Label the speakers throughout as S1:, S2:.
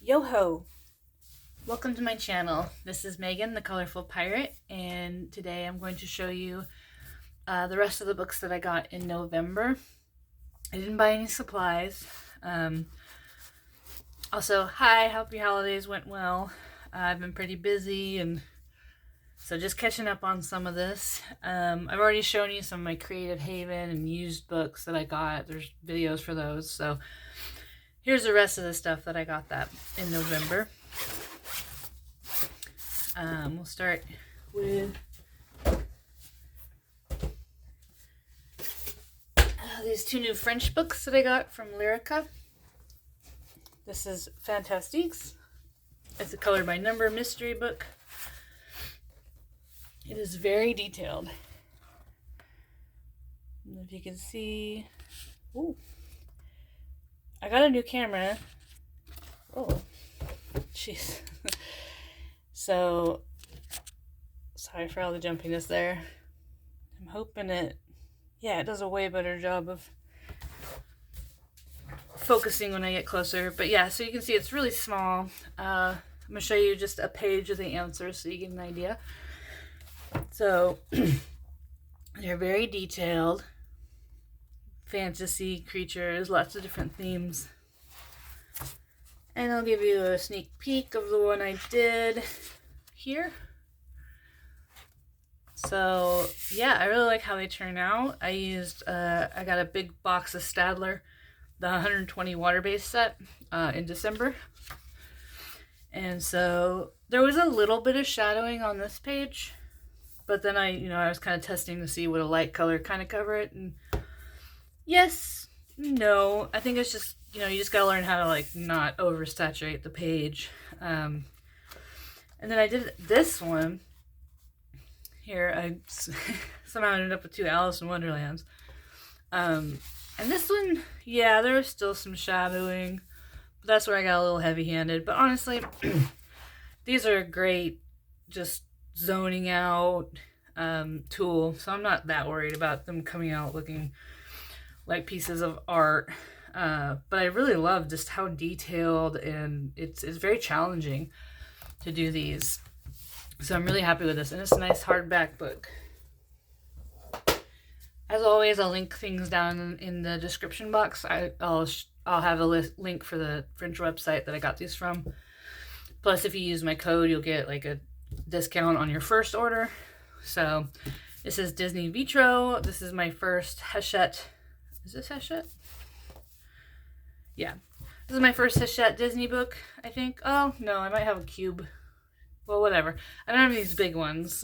S1: Yo-ho! Welcome to my channel. This is Megan, the Colorful Pirate, and today I'm going to show you the rest of the books that I got in November. I didn't buy any supplies. Also, hi, hope your holidays went well. I've been pretty busy, and so just catching up on some of this. I've already shown you some of my Creative Haven and used books that I got. There's videos for those, so here's the rest of the stuff that I got that in November. We'll start with these two new French books that I got from Lyrica. This is Fantastiques. It's a color by number mystery book. It is very detailed. I don't know if you can see. Ooh. I got a new camera. Oh, jeez. So, sorry for all the jumpiness there. I'm hoping it does a way better job of focusing when I get closer. But yeah, so you can see it's really small. I'm going to show you just a page of the answers so you get an idea. So, they're very detailed. Fantasy, creatures, lots of different themes. And I'll give you a sneak peek of the one I did here. So yeah, I really like how they turn out. I used, I got a big box of Stadler, the 120 water-based set in December. And so there was a little bit of shadowing on this page, but then I was kind of testing to see would a light color kind of cover it. And yes, no, I think it's just, you just gotta learn how to like not oversaturate the page. And then I did this one here. I somehow ended up with two Alice in Wonderlands. And this one, yeah, there was still some shadowing, but that's where I got a little heavy-handed. But honestly, these are a great just zoning out tool, so I'm not that worried about them coming out looking like pieces of art. But I really love just how detailed, and it's very challenging to do these. So I'm really happy with this, and it's a nice hardback book. As always, I'll link things down in the description box. I'll have a link for the French website that I got these from. Plus, if you use my code, you'll get like a discount on your first order. So this is Disney Vitro. This is my first Hachette. Is this Hachette? Yeah. This is my first Hachette Disney book, I think. Oh, no, I might have a cube. Well, whatever. I don't have these big ones.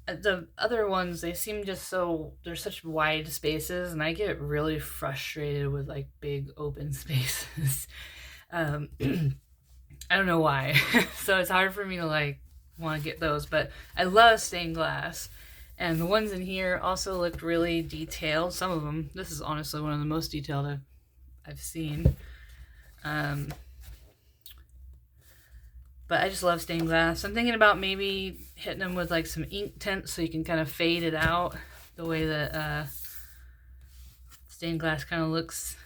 S1: The other ones, they seem just so, they're such wide spaces, and I get really frustrated with like big open spaces. I don't know why. So it's hard for me to like want to get those, but I love stained glass. And the ones in here also looked really detailed. Some of them, this is honestly one of the most detailed I've seen. But I just love stained glass. I'm thinking about maybe hitting them with like some ink tint so you can kind of fade it out the way that stained glass kind of looks.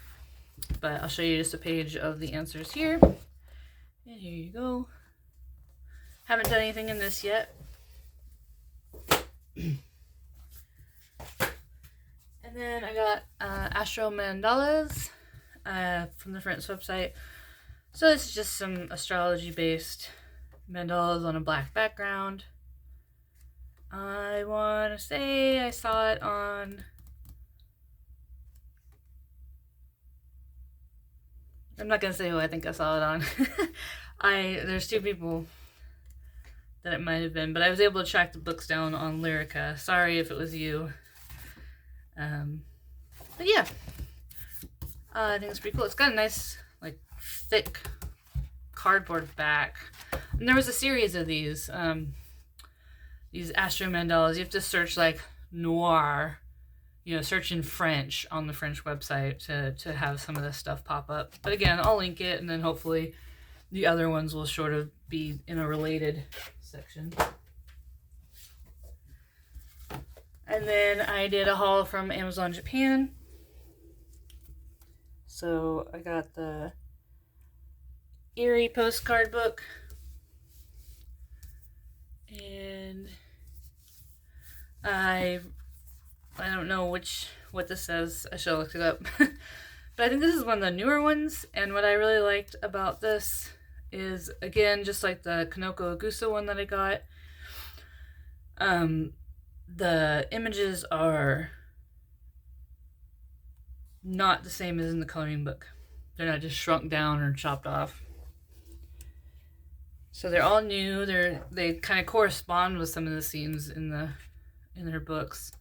S1: But I'll show you just a page of the answers here. And here you go. Haven't done anything in this yet. And then I got Astro Mandalas from the French website. So this is just some astrology-based mandalas on a black background. I want to say I saw it on... I'm not going to say who I think I saw it on. There's two people that it might have been, but I was able to track the books down on Lyrica. Sorry if it was you. But yeah, I think it's pretty cool. It's got a nice, like, thick cardboard back. And there was a series of these Astro Mandalas. You have to search, like, noir, search in French on the French website to have some of this stuff pop up. But again, I'll link it, and then hopefully the other ones will sort of be in a related section. And then I did a haul from Amazon Japan. So I got the Erie Postcard book. And I don't know what this says. I should have looked it up. But I think this is one of the newer ones, and what I really liked about this is, again, just like the Kanoko Agusa one that I got, the images are not the same as in the coloring book. They're not just shrunk down or chopped off. So they're all new. They kind of correspond with some of the scenes in her books.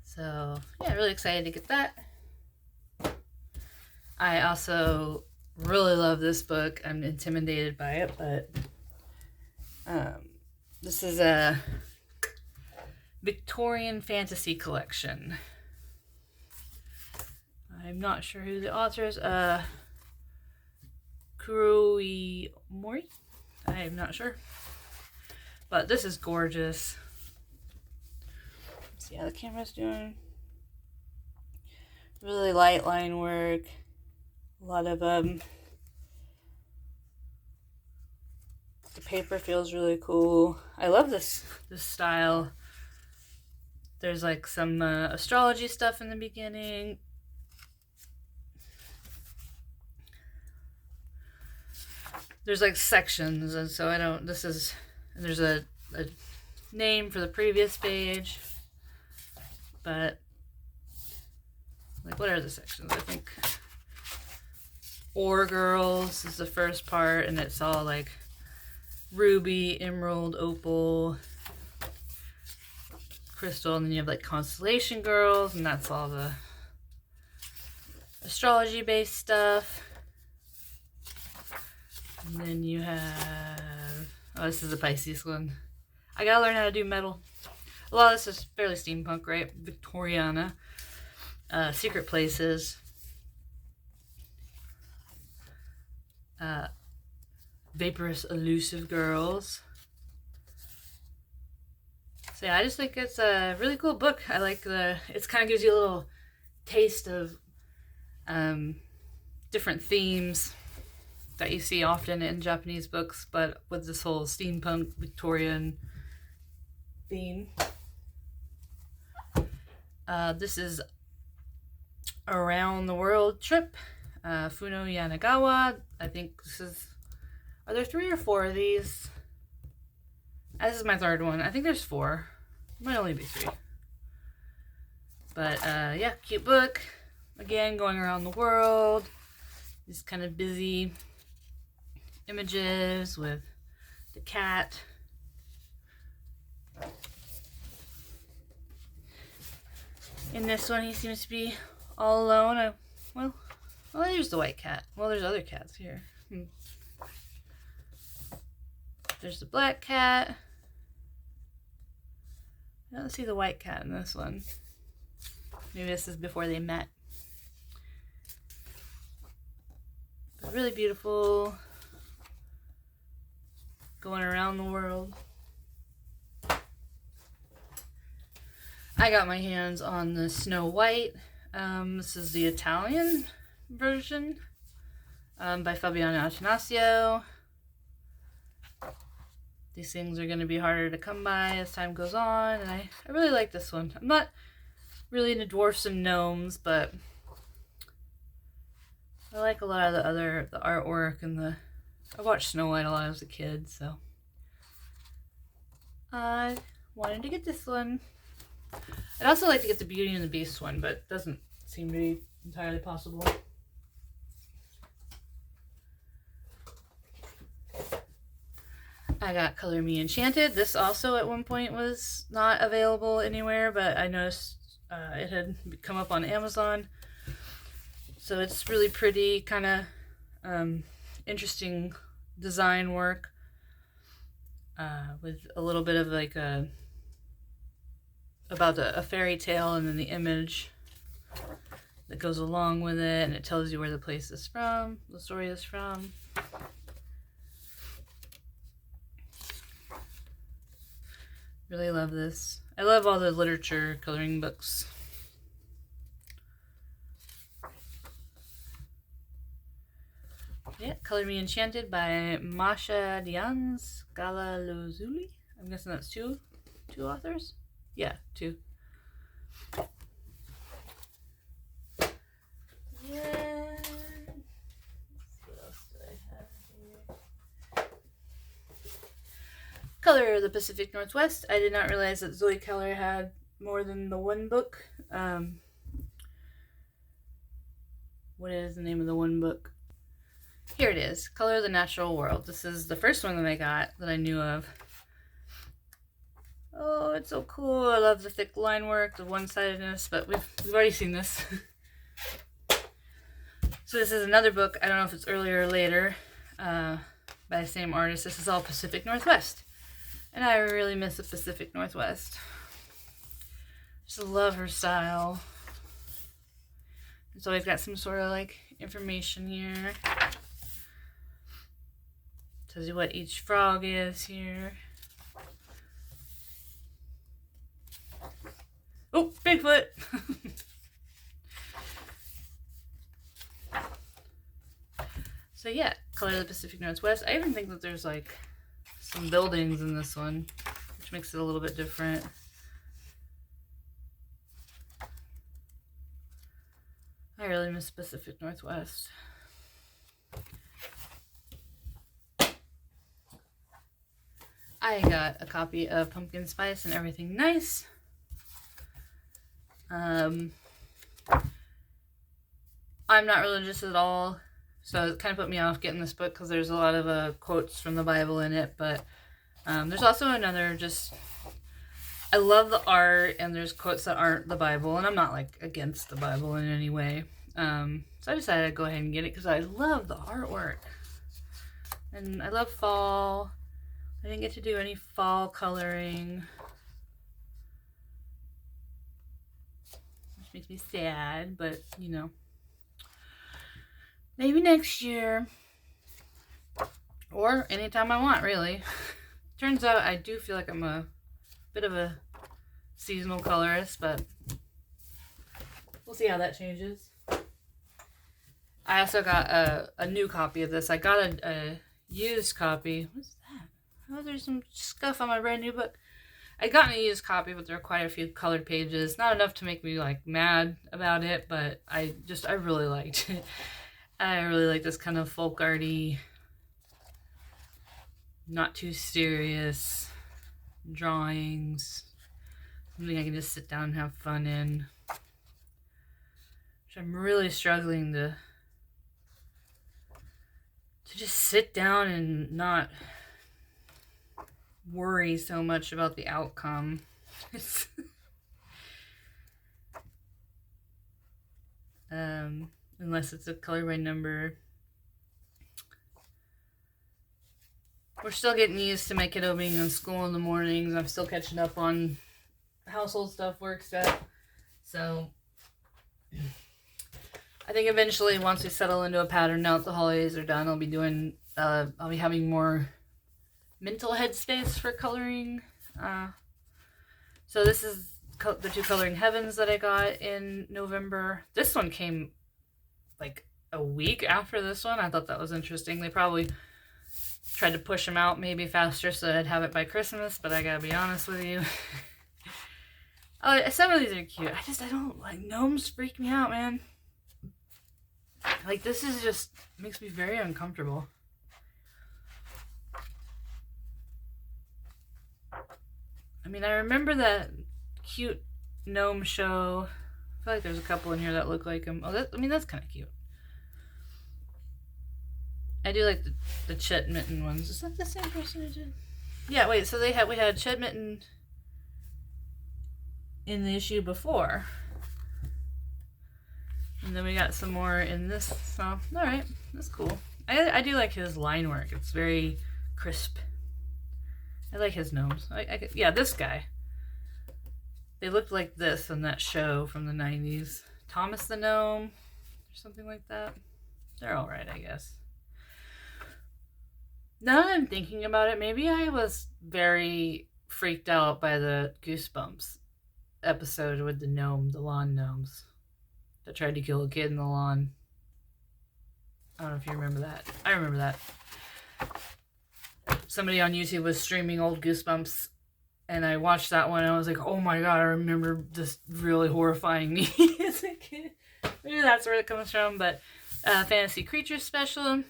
S1: So yeah, really excited to get that. I also really love this book. I'm intimidated by it, but this is a Victorian fantasy collection. I'm not sure who the author is. Kuroi Mori? I'm not sure. But this is gorgeous. Let's see how the camera's doing. Really light line work. A lot of the paper feels really cool. I love this style. There's like some astrology stuff in the beginning. There's like sections, and so there's a name for the previous page, but like, what are the sections? I think Ore Girls is the first part, and it's all like ruby, emerald, opal, crystal, and then you have like Constellation Girls, and that's all the astrology based stuff. And then you have, oh, this is a Pisces one. I gotta learn how to do metal. A lot of this is fairly steampunk, right? Victoriana. Secret Places. Vaporous Elusive Girls. So yeah, I just think it's a really cool book. I like it kind of gives you a little taste of different themes that you see often in Japanese books, but with this whole steampunk Victorian theme. This is Around the World Trip, Funo Yanagawa. I think this is, are there 3 or 4 of these? This is my 3rd one. I think there's 4. Might only be 3. But yeah, cute book. Again, going around the world. These kind of busy images with the cat. In this one, he seems to be all alone. Well, there's the white cat. Well, there's other cats here. There's the black cat. I don't see the white cat in this one. Maybe this is before they met. But really beautiful. Going around the world. I got my hands on the Snow White. This is the Italian version by Fabiano Attanasio. These things are going to be harder to come by as time goes on, and I really like this one. I'm not really into dwarfs and gnomes, but I like a lot of the artwork and I watched Snow White a lot as a kid, so I wanted to get this one. I'd also like to get the Beauty and the Beast one, but it doesn't seem to be entirely possible. I got Color Me Enchanted. This also at one point was not available anywhere, but I noticed it had come up on Amazon. So it's really pretty, kind of interesting design work with a little bit of like about a fairy tale, and then the image that goes along with it, and it tells you where the place is from, the story is from. Really love this. I love all the literature coloring books. Yeah, Color Me Enchanted by Masha Dians Galalozuli. I'm guessing that's two authors? Yeah, two. Yeah. What else do I have here? Color of the Pacific Northwest. I did not realize that Zoe Keller had more than the one book. What is the name of the one book? Here it is, Color of the Natural World. This is the first one that I got that I knew of. Oh, it's so cool. I love the thick line work, the one-sidedness, but we've already seen this. So this is another book. I don't know if it's earlier or later, by the same artist. This is all Pacific Northwest. And I really miss the Pacific Northwest. Just love her style. It's always got some sort of like information here. Tells you what each frog is here. Oh, Bigfoot! So yeah, Color of the Pacific Northwest. I even think that there's like some buildings in this one, which makes it a little bit different. I really miss Pacific Northwest. I got a copy of Pumpkin Spice and Everything Nice. I'm not religious at all, so it kind of put me off getting this book because there's a lot of quotes from the Bible in it, but there's also another I love the art, and there's quotes that aren't the Bible, and I'm not like against the Bible in any way. So I decided to go ahead and get it because I love the artwork. And I love fall. I didn't get to do any fall coloring, which makes me sad, but you know, maybe next year or anytime I want, really. Turns out I do feel like I'm a bit of a seasonal colorist, but we'll see how that changes. I also got a new copy of this. I got a used copy. What's that? Oh, there's some scuff on my brand new book. I got a used copy, but there are quite a few colored pages. Not enough to make me like mad about it, but I really liked it. I really like this kind of folk arty, not too serious drawings. Something I can just sit down and have fun in. Which I'm really struggling to just sit down and not worry so much about the outcome. Unless it's a color by number. We're still getting used to my kiddo being in school in the mornings. I'm still catching up on household stuff, work stuff. So I think eventually, once we settle into a pattern, now that the holidays are done, I'll be having more mental headspace for coloring. So this is the two Coloring Heavens that I got in November. This one came like a week after this one. I thought that was interesting. They probably tried to push them out maybe faster so that I'd have it by Christmas, but I gotta be honest with you. Some of these are cute. I don't like gnomes. Freak me out, man. Like, this is just makes me very uncomfortable. I mean, I remember that cute gnome show. I feel like there's a couple in here that look like him. Oh, that's kind of cute. I do like the Chet Mitten ones. Is that the same person I did? Yeah, wait, so we had Chet Mitten in the issue before. And then we got some more in this. So, alright, that's cool. I do like his line work. It's very crisp. I like his gnomes. Yeah, this guy. They looked like this in that show from the 90s. Thomas the Gnome, or something like that. They're alright, I guess. Now that I'm thinking about it, maybe I was very freaked out by the Goosebumps episode with the lawn gnomes that tried to kill a kid in the lawn. I don't know if you remember that. I remember that. Somebody on YouTube was streaming old Goosebumps, and I watched that one, and I was like, oh my god, I remember this really horrifying me as a kid. Maybe that's where it comes from, but Fantasy Creatures Special.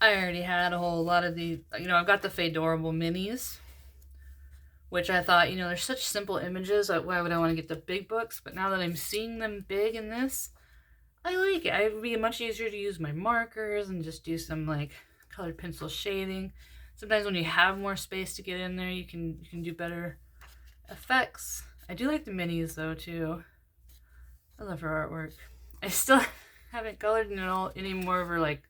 S1: I already had a whole lot of the, I've got the Fadorable minis, which I thought, they're such simple images, why would I want to get the big books? But now that I'm seeing them big in this, I like it. It would be much easier to use my markers and just do some, like, colored pencil shading. Sometimes when you have more space to get in there, you can do better effects. I do like the minis, though, too. I love her artwork. I still haven't colored in any more of her, like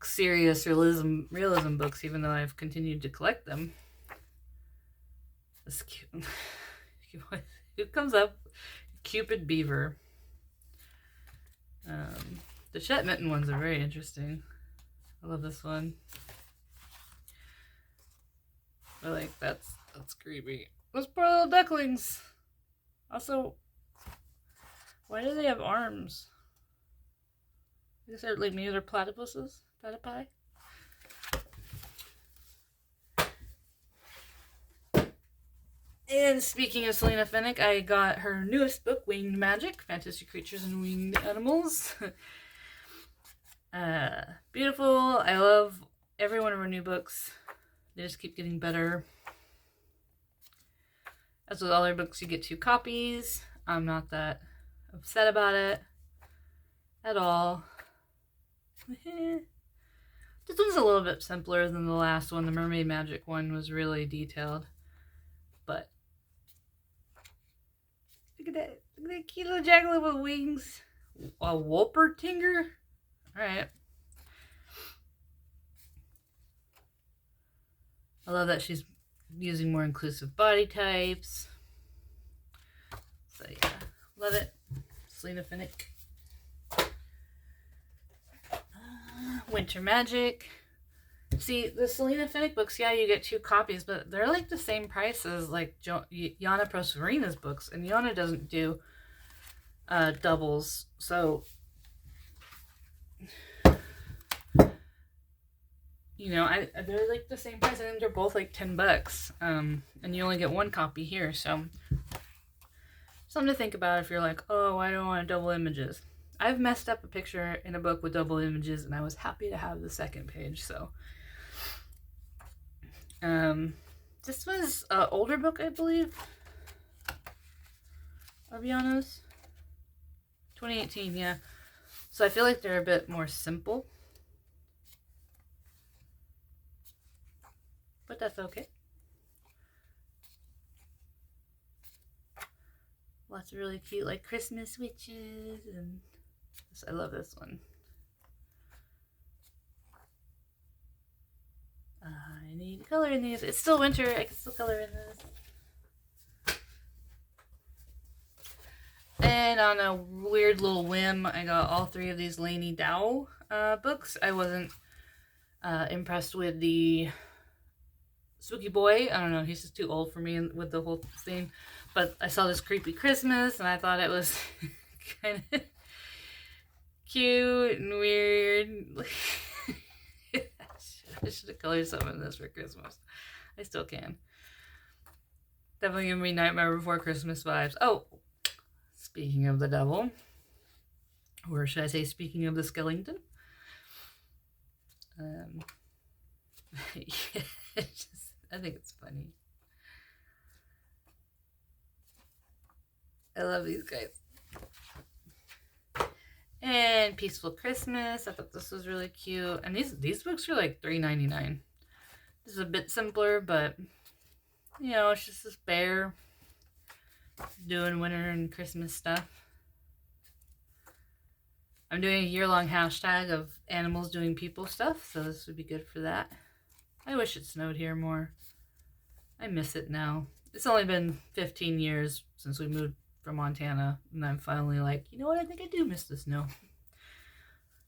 S1: serious realism books, even though I've continued to collect them. This cute. Who comes up? Cupid Beaver. The Chet Mitten ones are very interesting. I love this one. I like that's creepy. Those poor little ducklings. Also, why do they have arms? I guess they're like maybe they're platypuses. Platypi. And speaking of Selena Finnick, I got her newest book, Winged Magic, Fantasy Creatures and Winged Animals. Beautiful. I love every one of her new books. They just keep getting better. As with all her books, you get 2 copies. I'm not that upset about it at all. This one's a little bit simpler than the last one. The Mermaid Magic one was really detailed. But look at that. Look at that cute little jackalope with wings. A Wolpertinger? Alright. I love that she's using more inclusive body types. So yeah, love it. Selena Finnick. Winter Magic. See, the Selena Finnick books, yeah, you get 2 copies, but they're like the same price as like Yana Proserina's books, and Yana doesn't do doubles, so they're like the same price. I think they're both like $10, and you only get 1 copy here, so something to think about if you're like, oh, I don't want double images. I've messed up a picture in a book with double images, and I was happy to have the second page, so. This was an older book, I believe, of Yana's. 2018, yeah. So I feel like they're a bit more simple. But that's okay. Lots of really cute, like, Christmas witches, and I love this one. I need to color in these. It's still winter. I can still color in this. And on a weird little whim, I got all 3 of these Lainey Dow books. I wasn't impressed with the Spooky Boy. I don't know. He's just too old for me with the whole thing. But I saw this Creepy Christmas, and I thought it was kind of cute and weird. I should have colored some of this for Christmas. I still can. Definitely giving me Nightmare Before Christmas vibes. Oh, speaking of the devil, or should I say speaking of the skeleton? Yeah, I think it's funny. I love these guys. And Peaceful Christmas. I thought this was really cute. And these books are like $3.99. This is a bit simpler, but it's just this bear doing winter and Christmas stuff. I'm doing a year-long hashtag of animals doing people stuff, so this would be good for that. I wish it snowed here more. I miss it now. It's only been 15 years since we moved from Montana, and I'm finally like, you know what, I think I do miss the snow.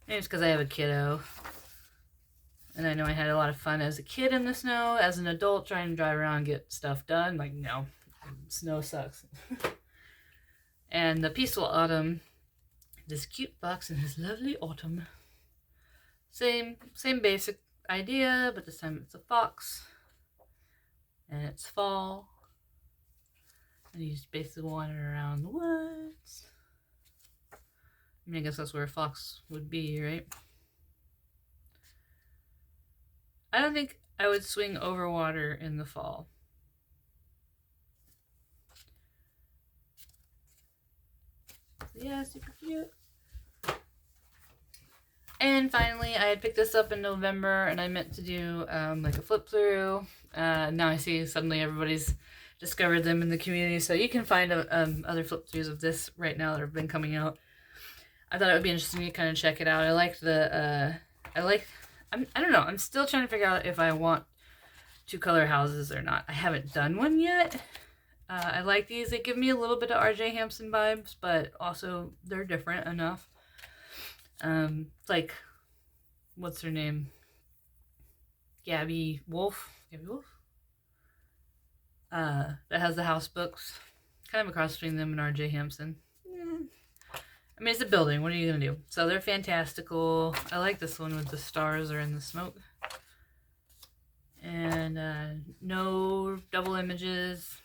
S1: Maybe it's because I have a kiddo, and I know I had a lot of fun as a kid in the snow. As an adult, trying to drive around and get stuff done, like, no, snow sucks. And the Peaceful Autumn this cute box in his lovely autumn. Same basic idea, but this time it's a fox. And it's fall. And he's basically wandering around the woods. I mean, I guess that's where a fox would be, right? I don't think I would swing over water in the fall. Yeah, super cute. And finally, I had picked this up in November, and I meant to do like a flip through. Now I see suddenly everybody's discovered them in the community, so you can find other flip throughs of this right now that have been coming out. I thought it would be interesting to kind of check it out. I liked the I don't know. I'm still trying to figure out if I want 2-color houses or not. I haven't done one yet. I like these. They give me a little bit of R.J. Hampson vibes, but also they're different enough. It's like, what's her name? Gabby Wolf? That has the house books. Kind of a cross between them and R.J. Hampson. I mean, it's a building. What are you going to do? So they're fantastical. I like this one with the stars are in the smoke. And no double images.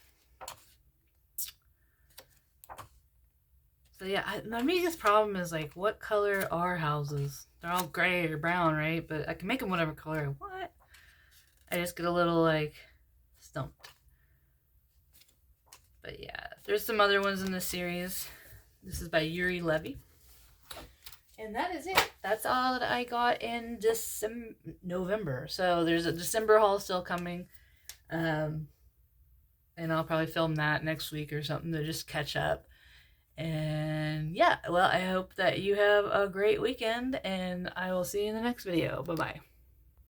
S1: So yeah, my biggest problem is like, what color are houses? They're all gray or brown, right? But I can make them whatever color I want. I just get a little like stumped. But yeah, there's some other ones in the series. This is by Yuri Levy. And that is it. That's all that I got in November. So there's a December haul still coming. And I'll probably film that next week or something to just catch up. And yeah, well, I hope that you have a great weekend, and I will see you in the next video. Bye-bye.